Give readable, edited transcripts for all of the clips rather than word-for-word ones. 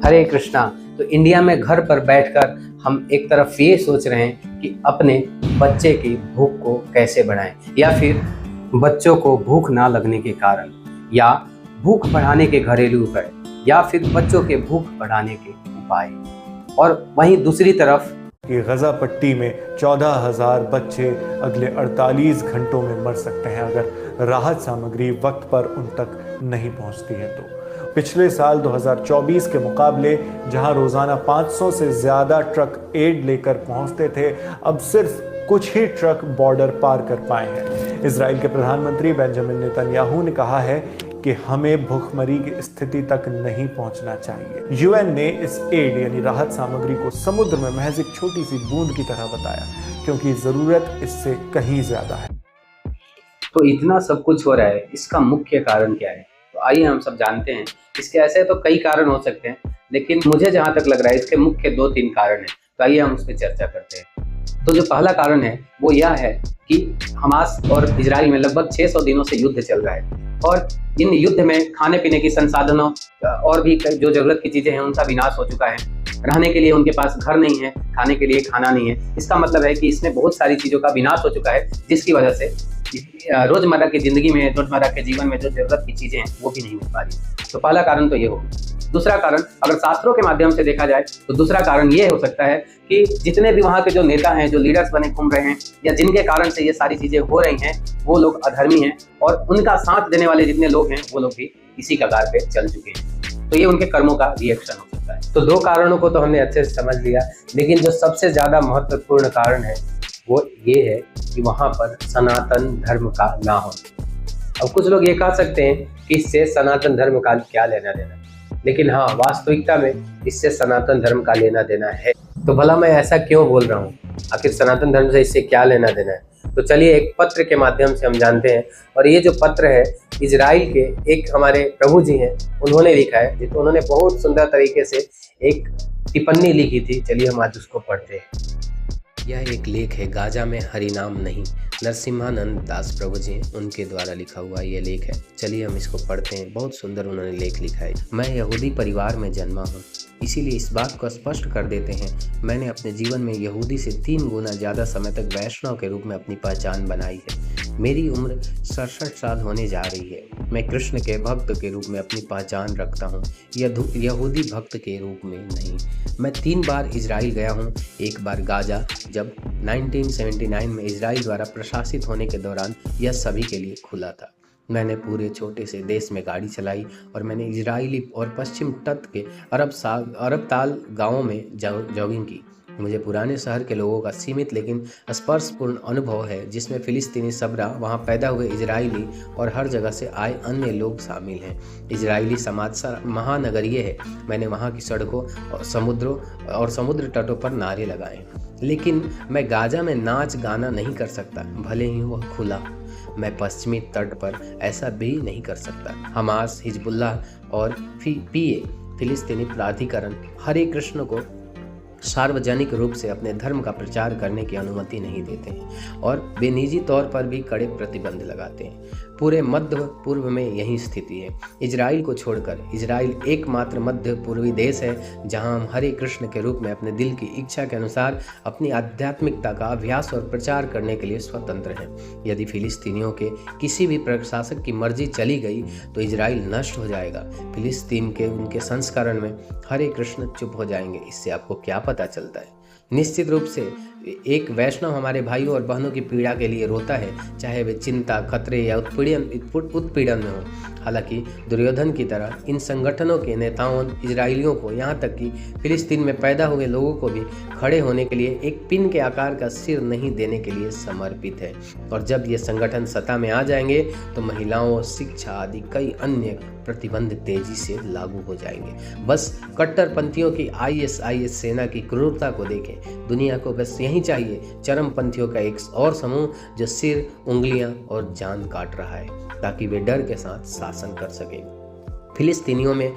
हरे कृष्णा। तो इंडिया में घर पर बैठकर हम एक तरफ ये सोच रहे हैं कि अपने बच्चे की भूख को कैसे बढ़ाएं, या फिर बच्चों को भूख ना लगने के कारण, या भूख बढ़ाने के घरेलू उपाय, या फिर बच्चों के भूख बढ़ाने के उपाय। और वहीं दूसरी तरफ कि गजा पट्टी में 14,000 बच्चे अगले 48 घंटों में मर सकते हैं अगर राहत सामग्री वक्त पर उन तक नहीं पहुंचती है। तो पिछले साल 2024 के मुकाबले जहां रोजाना 500 से ज्यादा ट्रक एड लेकर पहुंचते थे, अब सिर्फ कुछ ही ट्रक बॉर्डर पार कर पाए हैं। इजराइल के प्रधानमंत्री बेंजामिन नेतन्याहू ने कहा है कि हमें भूखमरी की स्थिति तक नहीं पहुंचना चाहिए। यूएन ने इस एड यानी राहत सामग्री को समुद्र में महज एक छोटी सी बूंद की तरह बताया, क्योंकि जरूरत इससे कहीं ज्यादा है। तो इतना सब कुछ हो रहा है, इसका मुख्य कारण क्या है? तो आइए हम सब जानते हैं। इसके ऐसे तो कई कारण हो सकते हैं, लेकिन मुझे जहां तक लग रहा है इसके मुख्य 2-3 कारण हैं। तो आइए हम उस पर चर्चा करते हैं। तो जो पहला कारण है वो यह है कि हमास और इजराइल में लगभग 600 दिनों से युद्ध चल रहा है, और इन युद्ध में खाने पीने की संसाधनों और भी जो जरूरत की चीजें हैं उनका विनाश हो चुका है। रहने के लिए उनके पास घर नहीं है, खाने के लिए खाना नहीं है। इसका मतलब है कि इसमें बहुत सारी चीजों का विनाश हो चुका है, जिसकी वजह से रोजमर्रा की जिंदगी में, रोजमर्रा के जीवन में जो जरूरत की चीजें हैं वो भी नहीं मिल पा रही। तो पहला कारण तो ये हो। दूसरा कारण, अगर शास्त्रों के माध्यम से देखा जाए तो दूसरा कारण ये हो सकता है कि जितने भी वहाँ के जो नेता हैं, जो लीडर्स बने घूम रहे हैं, या जिनके कारण से ये सारी चीजें हो रही हैं, वो लोग अधर्मी हैं, और उनका साथ देने वाले जितने लोग हैं वो लोग भी इसी कगार पे चल चुके हैं। तो ये उनके कर्मों का रिएक्शन हो सकता है। तो 2 कारणों को तो हमने अच्छे से समझ लिया, लेकिन जो सबसे ज्यादा महत्वपूर्ण कारण है वो ये है कि वहाँ पर सनातन धर्म का ना होना। अब कुछ लोग ये कह सकते हैं कि इससे सनातन धर्म का क्या लेना देना, लेकिन हाँ, वास्तविकता में इससे सनातन धर्म का लेना देना है। तो भला मैं ऐसा क्यों बोल रहा हूँ? आखिर सनातन धर्म से इससे क्या लेना देना है? तो चलिए एक पत्र के माध्यम से हम जानते हैं। और ये जो पत्र है इजराइल के एक हमारे प्रभु जी हैं, उन्होंने लिखा है। तो उन्होंने बहुत सुंदर तरीके से एक टिप्पणी लिखी थी। चलिए हम आज उसको पढ़ते हैं। यह एक लेख है, गाजा में हरिनाम नहीं, नरसिम्हानंद दास प्रभु जी उनके द्वारा लिखा हुआ ये लेख है। चलिए हम इसको पढ़ते हैं। बहुत सुंदर उन्होंने लेख लिखा है। मैं यहूदी परिवार में जन्मा हूँ, इसीलिए इस बात को स्पष्ट कर देते हैं, मैंने अपने जीवन में यहूदी से 3 गुना ज़्यादा समय तक वैष्णव के रूप में अपनी पहचान बनाई है। मेरी उम्र 67 साल होने जा रही है। मैं कृष्ण के भक्त के रूप में अपनी पहचान रखता हूँ, यहूदी भक्त के रूप में नहीं। मैं 3 बार इजराइल गया हूँ। एक बार गाजा, जब 1979 में इजराइल द्वारा प्रशासित होने के दौरान यह सभी के लिए खुला था। मैंने पूरे छोटे से देश में गाड़ी चलाई, और मैंने इजरायली और पश्चिम तट के अरब ताल गाँवों में जॉगिंग की। मुझे पुराने शहर के लोगों का सीमित लेकिन स्पर्शपूर्ण अनुभव है, जिसमें फिलिस्तीनी सबरा, वहाँ पैदा हुए इजरायली और हर जगह से आए अन्य लोग शामिल हैं। इजरायली समाज महानगरीय है। मैंने वहाँ की सड़कों और समुद्र तटों पर नारे लगाए, लेकिन मैं गाजा में नाच गाना नहीं कर सकता, भले ही वह खुला। मैं पश्चिमी तट पर ऐसा भी नहीं कर सकता। हमास, हिजबुल्लाह और पीए फिलिस्तीनी प्राधिकरण हरे कृष्ण को सार्वजनिक रूप से अपने धर्म का प्रचार करने की अनुमति नहीं देते हैं, और वे निजी तौर पर भी कड़े प्रतिबंध लगाते हैं। पूरे मध्य पूर्व में यही स्थिति है। इजराइल को छोड़कर इजराइल एकमात्र मध्य पूर्वी देश है जहां हम हरे कृष्ण के रूप में अपने दिल की इच्छा के अनुसार अपनी आध्यात्मिकता का अभ्यास और प्रचार करने के लिए स्वतंत्र हैं। यदि फिलिस्तीनियों के किसी भी प्रशासक की मर्जी चली गई तो इजराइल नष्ट हो जाएगा। फिलिस्तीन के उनके संस्करण में हरे कृष्ण चुप हो जाएंगे। इससे आपको क्या पता चलता है? निश्चित रूप से एक वैष्णव हमारे भाइयों और बहनों की पीड़ा के लिए रोता है, चाहे वे चिंता, खतरे या उत्पीड़न में हो। हालांकि दुर्योधन की तरह इन संगठनों के नेताओं इजरायलियों को, यहाँ तक कि फिलिस्तीन में पैदा हुए लोगों को भी खड़े होने के लिए एक पिन के आकार का सिर नहीं देने के लिए समर्पित है। और जब ये संगठन सत्ता में आ जाएंगे तो महिलाओं, शिक्षा आदि कई अन्य प्रतिबंध तेजी से लागू हो जाएंगे। बस कट्टरपंथियों की ISIS सेना की क्रूरता को देखें। दुनिया को बस यही चाहिए, चरमपंथियों का एक और समूह जो सिर, उंगलियां और जान काट रहा है, ताकि वे डर के साथ शासन कर सके। फिलिस्तीनियों में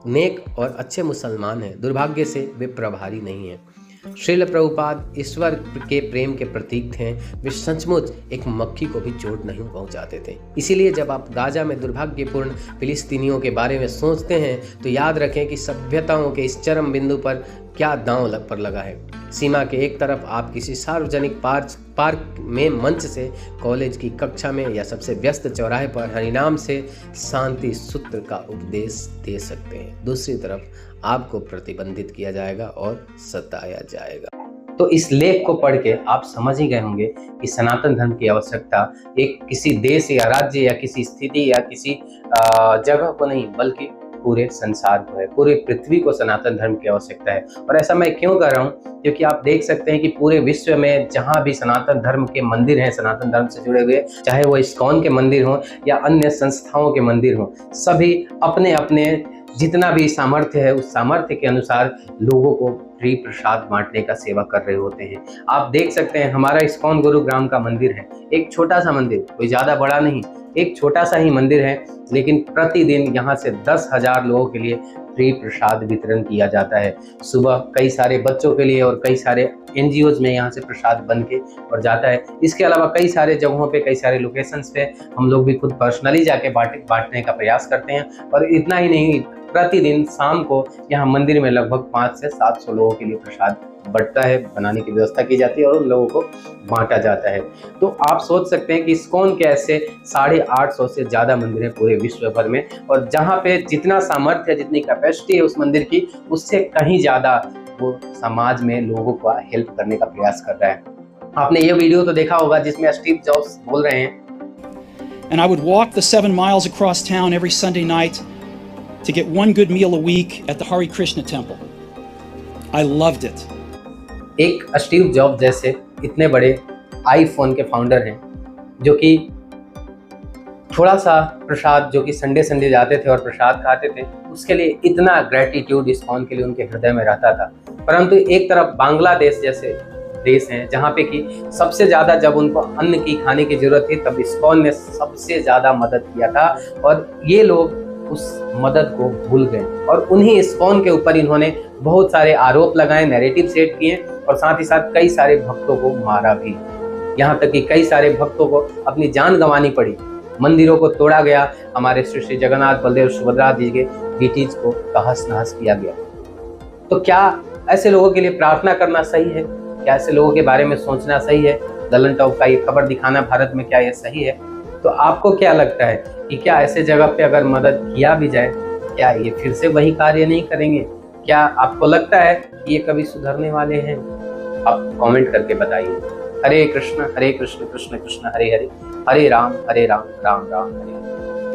नेक और अच्छे मुसलमान हैं, दुर्भाग्य से वे प्रभारी नहीं हैं। श्रील प्रभुपाद ईश्वर के प्रेम के प्रतीक थे। वे सचमुच एक मक्खी को भी चोट नहीं पहुंचाते थे। इसीलिए जब आप गाजा में दुर्भाग्यपूर्ण फिलिस्तीनियों के बारे में सोचते हैं तो याद रखें कि सभ्यताओं के इस चरम बिंदु पर क्या दांव पर लगा है। सीमा के एक तरफ आप किसी सार्वजनिक पार्क में मंच से, कॉलेज की कक्षा में या सबसे व्यस्त चौराहे पर हरिनाम से शांति सूत्र का उपदेश दे सकते हैं। दूसरी तरफ आपको प्रतिबंधित किया जाएगा और सताया जाएगा। तो इस लेख को पढ़ के आप समझ ही गए होंगे कि सनातन धर्म की आवश्यकता एक किसी देश या राज्य या किसी स्थिति या किसी जगह को नहीं, बल्कि पूरे संसार को है, पूरे पृथ्वी को सनातन धर्म की आवश्यकता है। और ऐसा मैं क्यों कर रहा हूँ, क्योंकि आप देख सकते हैं कि पूरे विश्व में जहाँ भी सनातन धर्म के मंदिर हैं, सनातन धर्म से जुड़े हुए, चाहे वो इस्कॉन के मंदिर हों या अन्य संस्थाओं के मंदिर हों, सभी अपने अपने जितना भी सामर्थ्य है उस सामर्थ्य के अनुसार लोगों को फ्री प्रसाद बांटने का सेवा कर रहे होते हैं। आप देख सकते हैं हमारा इस्कॉन गुरुग्राम का मंदिर है, एक छोटा सा मंदिर, कोई ज़्यादा बड़ा नहीं, एक छोटा सा ही मंदिर है, लेकिन प्रतिदिन यहाँ से 10,000 लोगों के लिए फ्री प्रसाद वितरण किया जाता है। सुबह कई सारे बच्चों के लिए और कई सारे NGOs में यहाँ से प्रसाद बन के और जाता है। इसके अलावा कई सारे जगहों पे, कई सारे लोकेशंस पे हम लोग भी खुद पर्सनली जाके बांटने का प्रयास करते हैं। और इतना ही नहीं, प्रतिदिन शाम को यहाँ मंदिर में लगभग 500 से 700 लोगों के लिए प्रसाद बंटता है, बनाने की व्यवस्था की जाती है और उन लोगों को बांटा जाता है। तो आप सोच सकते हैं कि इस्कॉन के ऐसे 850 से ज़्यादा मंदिर हैं पूरे विश्व भर में, और जहाँ पे जितना सामर्थ्य है, जितनी कैपेसिटी है उस मंदिर की, उससे कहीं ज़्यादा वो समाज में लोगों को हेल्प करने का प्रयास कर रहा है। आपने ये वीडियो तो देखा होगा जिसमें स्टीव जॉब्स बोल रहे हैं, And I would walk the 7 miles across town every Sunday night to get one good meal a week at the Hare Krishna temple. I loved it. एक स्टीव जॉब्स जैसे इतने बड़े आईफोन के founder हैं, जो कि थोड़ा सा प्रसाद, जो कि संडे जाते थे और प्रसाद खाते थे, उसके लिए इतना ग्रेटिट्यूड इस्कॉन के लिए उनके हृदय में रहता था। परंतु एक तरफ बांग्लादेश जैसे देश हैं जहाँ पे कि सबसे ज़्यादा जब उनको अन्न की खाने की जरूरत थी तब इस्कॉन ने सबसे ज़्यादा मदद किया था, और ये लोग उस मदद को भूल गए और उन्हीं इस्कॉन के ऊपर इन्होंने बहुत सारे आरोप लगाए, नैरेटिव सेट किए और साथ ही साथ कई सारे भक्तों को मारा भी। यहाँ तक कि कई सारे भक्तों को अपनी जान गंवानी पड़ी, मंदिरों को तोड़ा गया, हमारे श्री जगन्नाथ, बलदेव, सुभद्रा जी के बीटीज को तहस नहस किया गया। तो क्या ऐसे लोगों के लिए प्रार्थना करना सही है? क्या ऐसे लोगों के बारे में सोचना सही है? ललन टॉप का ये खबर दिखाना भारत में, क्या ये सही है? तो आपको क्या लगता है कि क्या ऐसे जगह पे अगर मदद किया भी जाए, क्या ये फिर से वही कार्य नहीं करेंगे? क्या आपको लगता है कि ये कभी सुधरने वाले हैं? आप कमेंट करके बताइए। हरे कृष्ण कृष्ण कृष्ण हरे हरे, हरे राम राम राम हरे हरे।